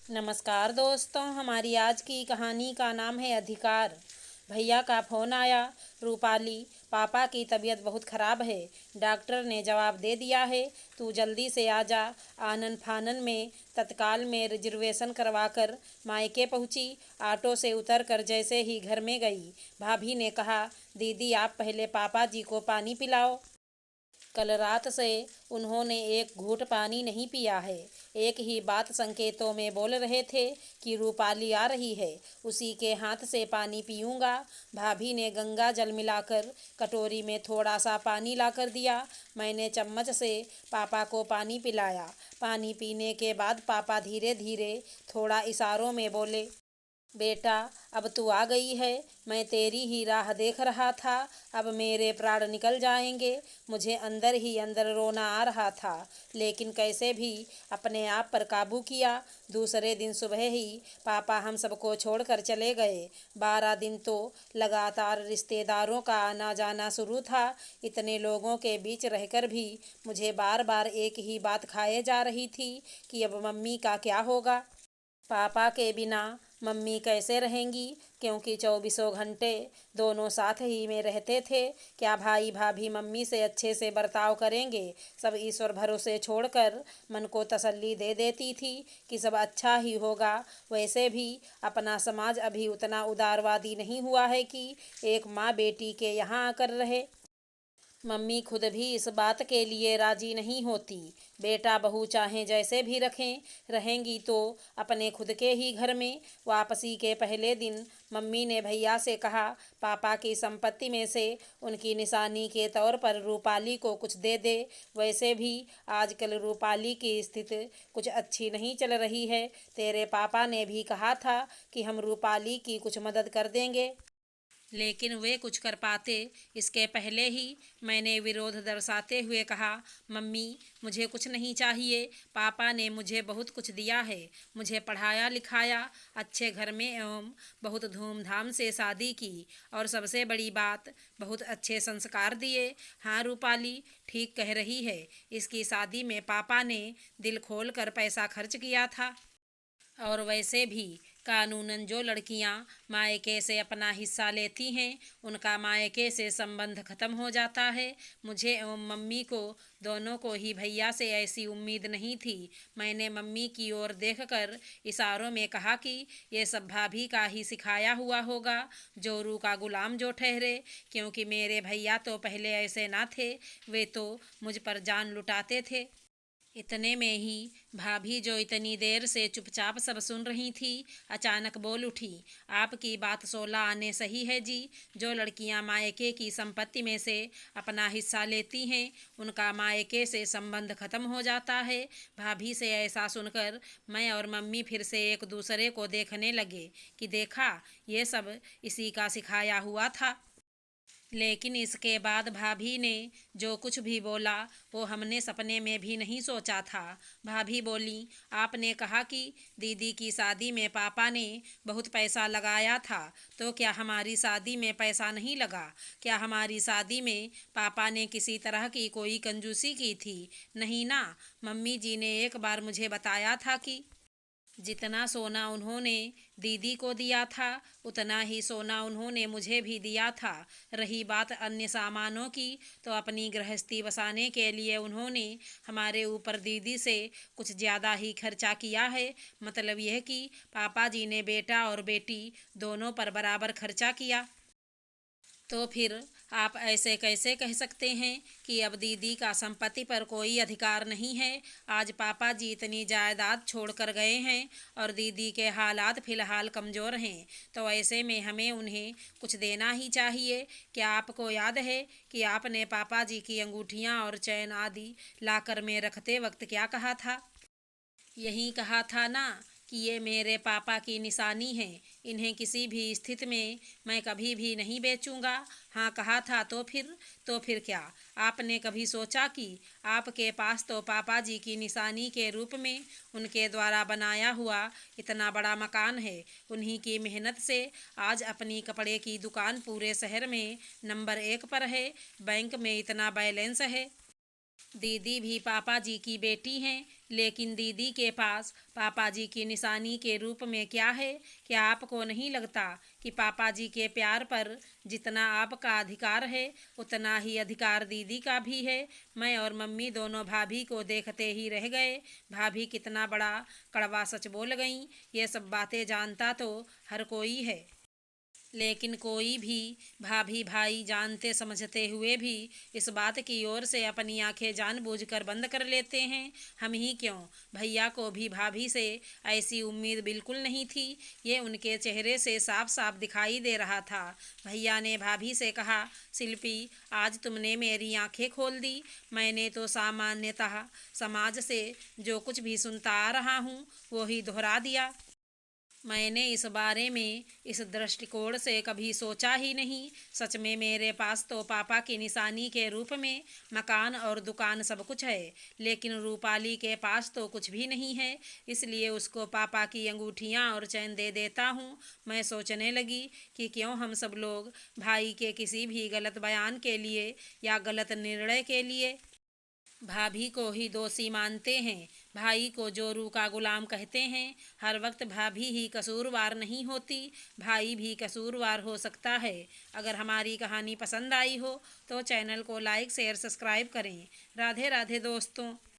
नमस्कार दोस्तों, हमारी आज की कहानी का नाम है अधिकार। भैया का फ़ोन आया। रूपाली, पापा की तबीयत बहुत ख़राब है। डॉक्टर ने जवाब दे दिया है, तू जल्दी से आ जा। आनन फानन में तत्काल में रिजर्वेशन करवा कर मायके पहुंची। ऑटो से उतर कर जैसे ही घर में गई, भाभी ने कहा, दीदी आप पहले पापा जी को पानी पिलाओ। कल रात से उन्होंने एक घूंट पानी नहीं पिया है। एक ही बात संकेतों में बोल रहे थे कि रूपाली आ रही है, उसी के हाथ से पानी पीऊँगा। भाभी ने गंगा जल मिलाकर कटोरी में थोड़ा सा पानी लाकर दिया। मैंने चम्मच से पापा को पानी पिलाया। पानी पीने के बाद पापा धीरे धीरे थोड़ा इशारों में बोले, बेटा अब तू आ गई है, मैं तेरी ही राह देख रहा था। अब मेरे प्राण निकल जाएंगे। मुझे अंदर ही अंदर रोना आ रहा था, लेकिन कैसे भी अपने आप पर काबू किया। दूसरे दिन सुबह ही पापा हम सबको छोड़कर चले गए। 12 दिन तो लगातार रिश्तेदारों का आना जाना शुरू था। इतने लोगों के बीच रहकर भी मुझे बार बार एक ही बात खाए जा रही थी कि अब मम्मी का क्या होगा। पापा के बिना मम्मी कैसे रहेंगी, क्योंकि 24 घंटे दोनों साथ ही में रहते थे। क्या भाई भाभी मम्मी से अच्छे से बर्ताव करेंगे? सब ईश्वर भरोसे छोड़कर मन को तसल्ली दे देती थी कि सब अच्छा ही होगा। वैसे भी अपना समाज अभी उतना उदारवादी नहीं हुआ है कि एक माँ बेटी के यहाँ आकर रहे। मम्मी खुद भी इस बात के लिए राजी नहीं होती। बेटा बहू चाहे जैसे भी रखें, रहेंगी तो अपने खुद के ही घर में। वापसी के पहले दिन मम्मी ने भैया से कहा, पापा की संपत्ति में से उनकी निशानी के तौर पर रूपाली को कुछ दे दे। वैसे भी आजकल रूपाली की स्थिति कुछ अच्छी नहीं चल रही है। तेरे पापा ने भी कहा था कि हम रूपाली की कुछ मदद कर देंगे, लेकिन वे कुछ कर पाते इसके पहले ही मैंने विरोध दर्शाते हुए कहा, मम्मी मुझे कुछ नहीं चाहिए। पापा ने मुझे बहुत कुछ दिया है, मुझे पढ़ाया लिखाया, अच्छे घर में एवं बहुत धूमधाम से शादी की, और सबसे बड़ी बात बहुत अच्छे संस्कार दिए। हाँ रूपाली ठीक कह रही है, इसकी शादी में पापा ने दिल खोल कर पैसा खर्च किया था। और वैसे भी कानूनन जो लड़कियां मायके से अपना हिस्सा लेती हैं, उनका मायके से संबंध खत्म हो जाता है। मुझे एवं मम्मी को दोनों को ही भैया से ऐसी उम्मीद नहीं थी। मैंने मम्मी की ओर देखकर इशारों में कहा कि ये सब भाभी का ही सिखाया हुआ होगा, जोरू का गुलाम जो ठहरे। क्योंकि मेरे भैया तो पहले ऐसे ना थे, वे तो मुझ पर जान लुटाते थे। इतने में ही भाभी, जो इतनी देर से चुपचाप सब सुन रही थी, अचानक बोल उठी, आपकी बात 16 आने सही है जी। जो लड़कियां मायके की संपत्ति में से अपना हिस्सा लेती हैं, उनका मायके से संबंध खत्म हो जाता है। भाभी से ऐसा सुनकर मैं और मम्मी फिर से एक दूसरे को देखने लगे कि देखा, ये सब इसी का सिखाया हुआ था। लेकिन इसके बाद भाभी ने जो कुछ भी बोला वो हमने सपने में भी नहीं सोचा था। भाभी बोली, आपने कहा कि दीदी की शादी में पापा ने बहुत पैसा लगाया था, तो क्या हमारी शादी में पैसा नहीं लगा? क्या हमारी शादी में पापा ने किसी तरह की कोई कंजूसी की थी? नहीं ना। मम्मी जी ने एक बार मुझे बताया था कि जितना सोना उन्होंने दीदी को दिया था, उतना ही सोना उन्होंने मुझे भी दिया था। रही बात अन्य सामानों की, तो अपनी गृहस्थी बसाने के लिए उन्होंने हमारे ऊपर दीदी से कुछ ज़्यादा ही खर्चा किया है। मतलब यह कि पापा जी ने बेटा और बेटी दोनों पर बराबर खर्चा किया। तो फिर आप ऐसे कैसे कह सकते हैं कि अब दीदी का संपत्ति पर कोई अधिकार नहीं है? आज पापा जी इतनी जायदाद छोड़कर गए हैं और दीदी के हालात फिलहाल कमज़ोर हैं, तो ऐसे में हमें उन्हें कुछ देना ही चाहिए। क्या आपको याद है कि आपने पापा जी की अंगूठियां और चैन आदि लाकर में रखते वक्त क्या कहा था? यही कहा था ना कि ये मेरे पापा की निशानी है, इन्हें किसी भी स्थिति में मैं कभी भी नहीं बेचूंगा। हाँ कहा था, तो फिर क्या आपने कभी सोचा कि आपके पास तो पापा जी की निशानी के रूप में उनके द्वारा बनाया हुआ इतना बड़ा मकान है। उन्हीं की मेहनत से आज अपनी कपड़े की दुकान पूरे शहर में नंबर 1 पर है, बैंक में इतना बैलेंस है। दीदी भी पापा जी की बेटी हैं, लेकिन दीदी के पास पापा जी की निशानी के रूप में क्या है? क्या आपको नहीं लगता कि पापा जी के प्यार पर जितना आपका अधिकार है, उतना ही अधिकार दीदी का भी है? मैं और मम्मी दोनों भाभी को देखते ही रह गए। भाभी कितना बड़ा कड़वा सच बोल गईं। ये सब बातें जानता तो हर कोई है, लेकिन कोई भी भाभी भाई जानते समझते हुए भी इस बात की ओर से अपनी आंखें जानबूझकर बंद कर लेते हैं। हम ही क्यों, भैया को भी भाभी से ऐसी उम्मीद बिल्कुल नहीं थी। ये उनके चेहरे से साफ साफ दिखाई दे रहा था। भैया ने भाभी से कहा, शिल्पी, आज तुमने मेरी आंखें खोल दी। मैंने तो सामान्यतः समाज से जो कुछ भी सुनता आ रहा हूँ वो ही दोहरा दिया। मैंने इस बारे में इस दृष्टिकोण से कभी सोचा ही नहीं। सच में मेरे पास तो पापा की निशानी के रूप में मकान और दुकान सब कुछ है, लेकिन रूपाली के पास तो कुछ भी नहीं है। इसलिए उसको पापा की अंगूठियाँ और चैन दे देता हूँ। मैं सोचने लगी कि क्यों हम सब लोग भाई के किसी भी गलत बयान के लिए या गलत निर्णय के लिए भाभी को ही दोषी मानते हैं। भाई को जोरू का गुलाम कहते हैं। हर वक्त भाभी ही कसूरवार नहीं होती, भाई भी कसूरवार हो सकता है। अगर हमारी कहानी पसंद आई हो तो चैनल को लाइक शेयर सब्सक्राइब करें। राधे राधे दोस्तों।